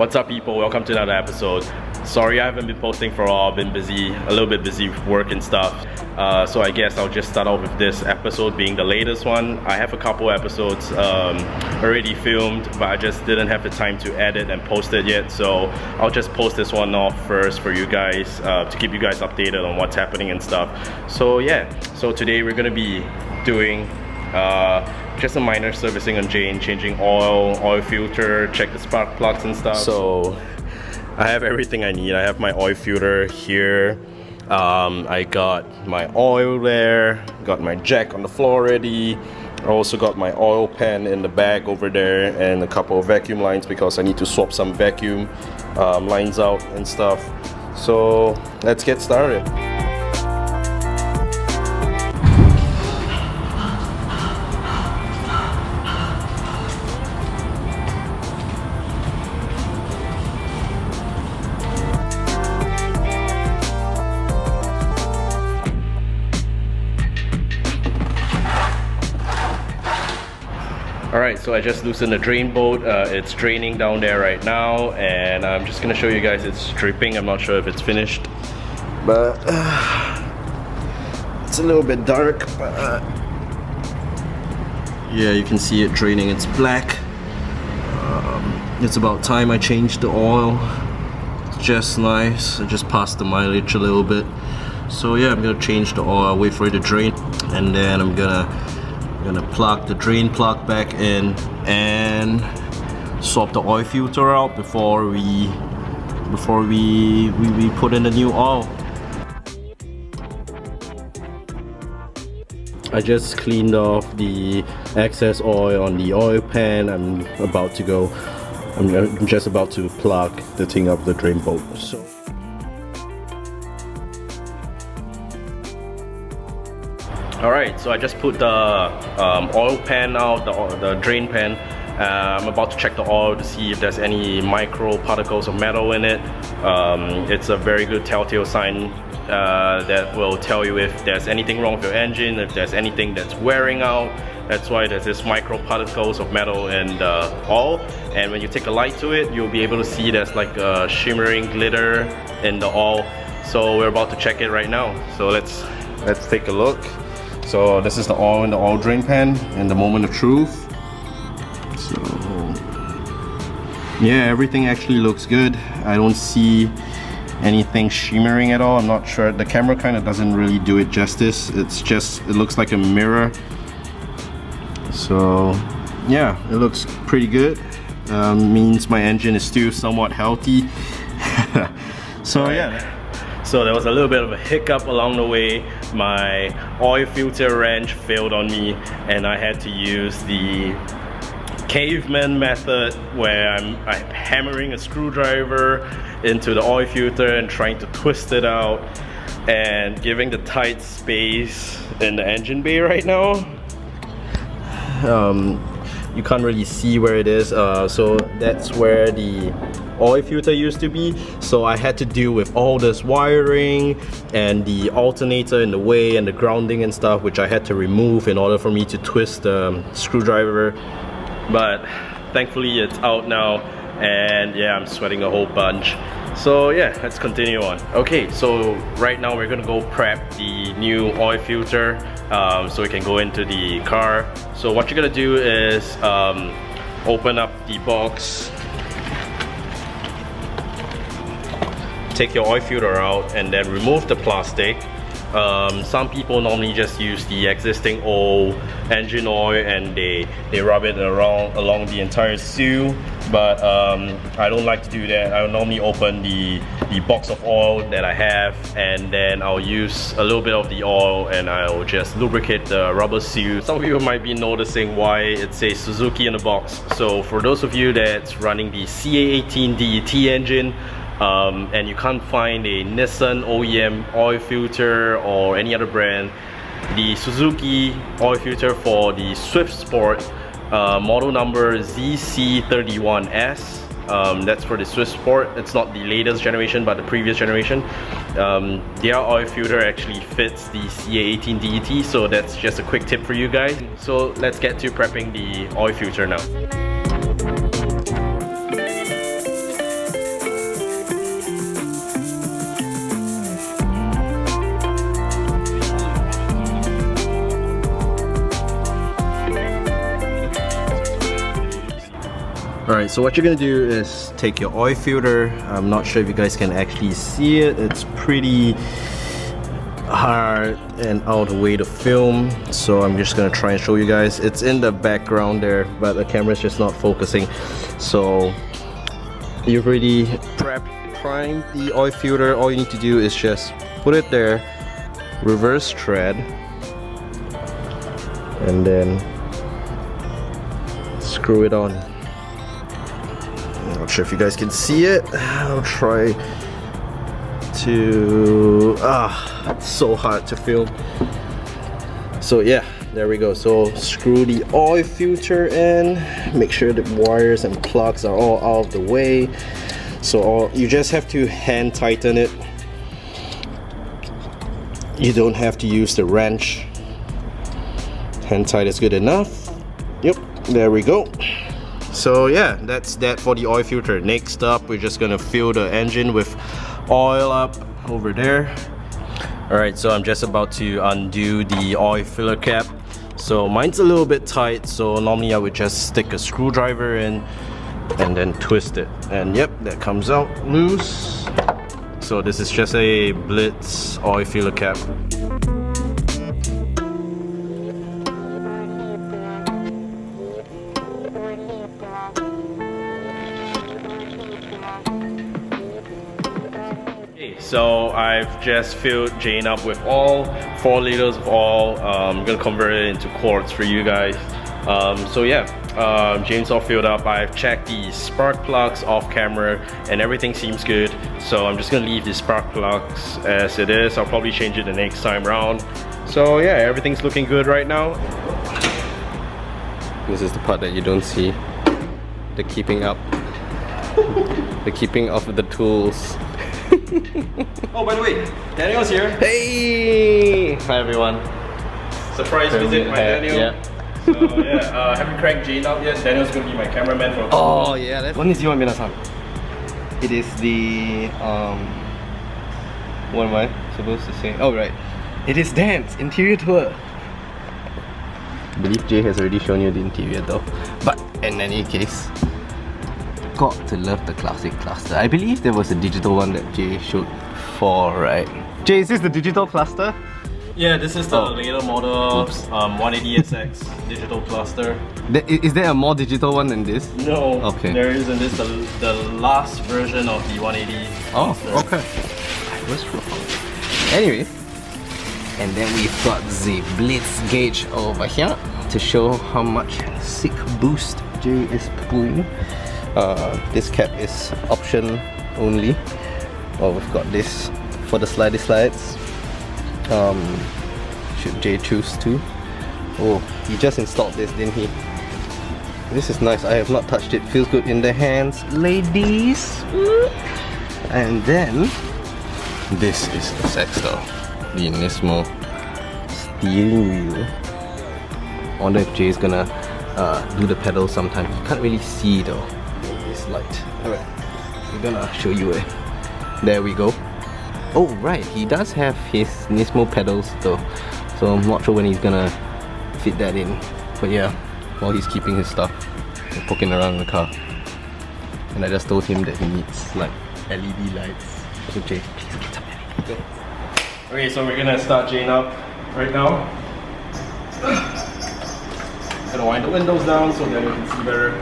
What's up, people? Welcome to another episode. Sorry I haven't been posting for a while. I've been busy, a little bit busy with work and stuff. So I guess I'll just start off with this episode being the latest one. I have a couple episodes already filmed, but I just didn't have the time to edit and post it yet. So I'll just post this one off first for you guys to keep you guys updated on what's happening and stuff. So yeah, so today we're gonna be doing just a minor servicing on Jane, changing oil filter, check the spark plugs and stuff. So I have everything I need. I have my oil filter here. I got my oil there, got my jack on the floor already. I also got my oil pan in the bag over there and a couple of vacuum lines because I need to swap some vacuum lines out and stuff. So let's get started. Alright, so I just loosened the drain bolt. It's draining down there right now, and I'm just gonna show you guys it's dripping. I'm not sure if it's finished, but it's a little bit dark, but yeah, you can see it draining. It's black. It's about time I changed the oil. It's just nice. I just passed the mileage a little bit. So yeah, I'm gonna change the oil, wait for it to drain, and then I'm gonna plug the drain plug back in and swap the oil filter out before we put in the new oil. I just cleaned off the excess oil on the oil pan. I'm just about to plug the thing up the drain bolt. So alright, so I just put the oil pan out, the drain pan. I'm about to check the oil to see if there's any micro particles of metal in it. It's a very good telltale sign that will tell you if there's anything wrong with your engine, if there's anything that's wearing out. That's why there's this micro particles of metal in the oil. And when you take a light to it, you'll be able to see there's like a shimmering glitter in the oil. So we're about to check it right now. So let's take a look. So this is the oil in the oil drain pan in the moment of truth. So yeah, everything actually looks good. I don't see anything shimmering at all. I'm not sure. The camera kind of doesn't really do it justice. It looks like a mirror. So yeah, it looks pretty good. Means my engine is still somewhat healthy. So yeah. So there was a little bit of a hiccup along the way. My oil filter wrench failed on me and I had to use the caveman method where I'm hammering a screwdriver into the oil filter and trying to twist it out and giving the tight space in the engine bay right now. You can't really see where it is, so that's where the oil filter used to be. So I had to deal with all this wiring and the alternator in the way and the grounding and stuff, which I had to remove in order for me to twist the screwdriver. But thankfully it's out now, and yeah, I'm sweating a whole bunch. So yeah, let's continue on. Okay, so right now we're gonna go prep the new oil filter so we can go into the car. So what you're gonna do is open up the box, take your oil filter out, and then remove the plastic. Some people normally just use the existing old engine oil and they rub it along the entire seal, but I don't like to do that. I will normally open the box of oil that I have, and then I'll use a little bit of the oil and I'll just lubricate the rubber seal. Some of you might be noticing why it says Suzuki in the box. So for those of you that's running the CA18 DET engine, and you can't find a Nissan OEM oil filter or any other brand, the Suzuki oil filter for the Swift Sport model number ZC31S, that's for the Swift Sport. It's not the latest generation but the previous generation. Their oil filter actually fits the CA18 DET, so that's just a quick tip for you guys. So let's get to prepping the oil filter now. Alright, so what you're gonna do is take your oil filter. I'm not sure if you guys can actually see it. It's pretty hard and out of the way to film, so I'm just gonna try and show you guys. It's in the background there, but the camera's just not focusing. So you've already primed the oil filter. All you need to do is just put it there, reverse thread, and then screw it on. I'm not sure if you guys can see it. I'll try to... it's so hard to film. So yeah, there we go. So screw the oil filter in, make sure the wires and plugs are all out of the way. So you just have to hand tighten it. You don't have to use the wrench. Hand tight is good enough. Yep, there we go. So yeah, that's that for the oil filter. Next up, we're just gonna fill the engine with oil up over there. Alright, so I'm just about to undo the oil filler cap. So mine's a little bit tight, so normally I would just stick a screwdriver in and then twist it. And yep, that comes out loose. So this is just a Blitz oil filler cap. So I've just filled Jane up with oil, 4 liters of oil. I'm gonna convert it into quarts for you guys. So yeah, Jane's all filled up. I've checked the spark plugs off camera and everything seems good. So I'm just gonna leave the spark plugs as it is. I'll probably change it the next time round. So yeah, everything's looking good right now. This is the part that you don't see. The keeping up. The keeping of the tools. Oh, by the way, Daniel's here. Hey! Hi everyone. Surprise visit by Daniel. Yeah. So yeah, haven't cranked Jane out yet. Daniel's gonna be my cameraman for. Oh yeah, that's... Konnichiwa minasan. It is the what am I supposed to say? Oh right. It is Dan's interior tour. I believe Jay has already shown you the interior though. But in any case, got to love the classic cluster. I believe there was a digital one that Jay showed for, right? Jay, is this the digital cluster? Yeah, this is the later model 180SX digital cluster. Is there a more digital one than this? No, okay. There isn't. This is the last version of the 180 cluster. Okay. I was wrong. Anyway, and then we've got the Blitz gauge over here to show how much sick boost Jay is pulling. This cap is option only. We've got this for the slidey slides. Should Jay choose to? Oh, he just installed this, didn't he? This is nice. I have not touched it. Feels good in the hands, ladies. And then this is the Sexter, the Nismo steering wheel. I wonder if Jay's gonna do the pedal sometime. You can't really see though. This light. Alright, we're gonna show you it. There we go. Oh right, he does have his Nismo pedals though, so I'm not sure when he's gonna fit that in. But yeah, while he's keeping his stuff and poking around in the car. And I just told him that he needs like LED lights. So Jay, please get some LED. Okay, so we're gonna start Jane up right now. Gonna wind the windows down so that we can see better.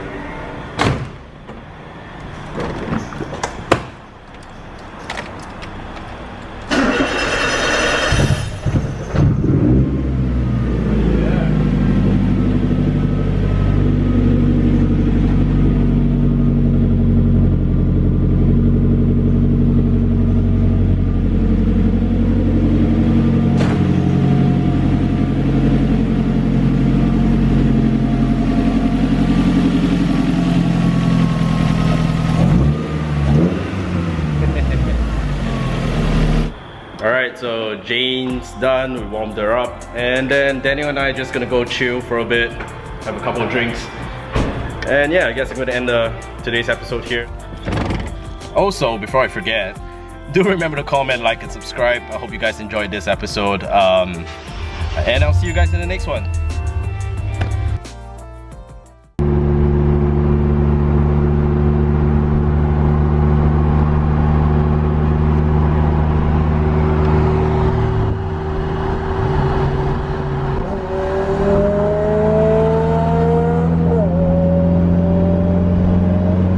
Alright, so Jane's done, we warmed her up, and then Daniel and I are just gonna go chill for a bit, have a couple of drinks, and yeah, I guess I'm gonna end today's episode here. Also, before I forget, do remember to comment, like, and subscribe. I hope you guys enjoyed this episode, and I'll see you guys in the next one.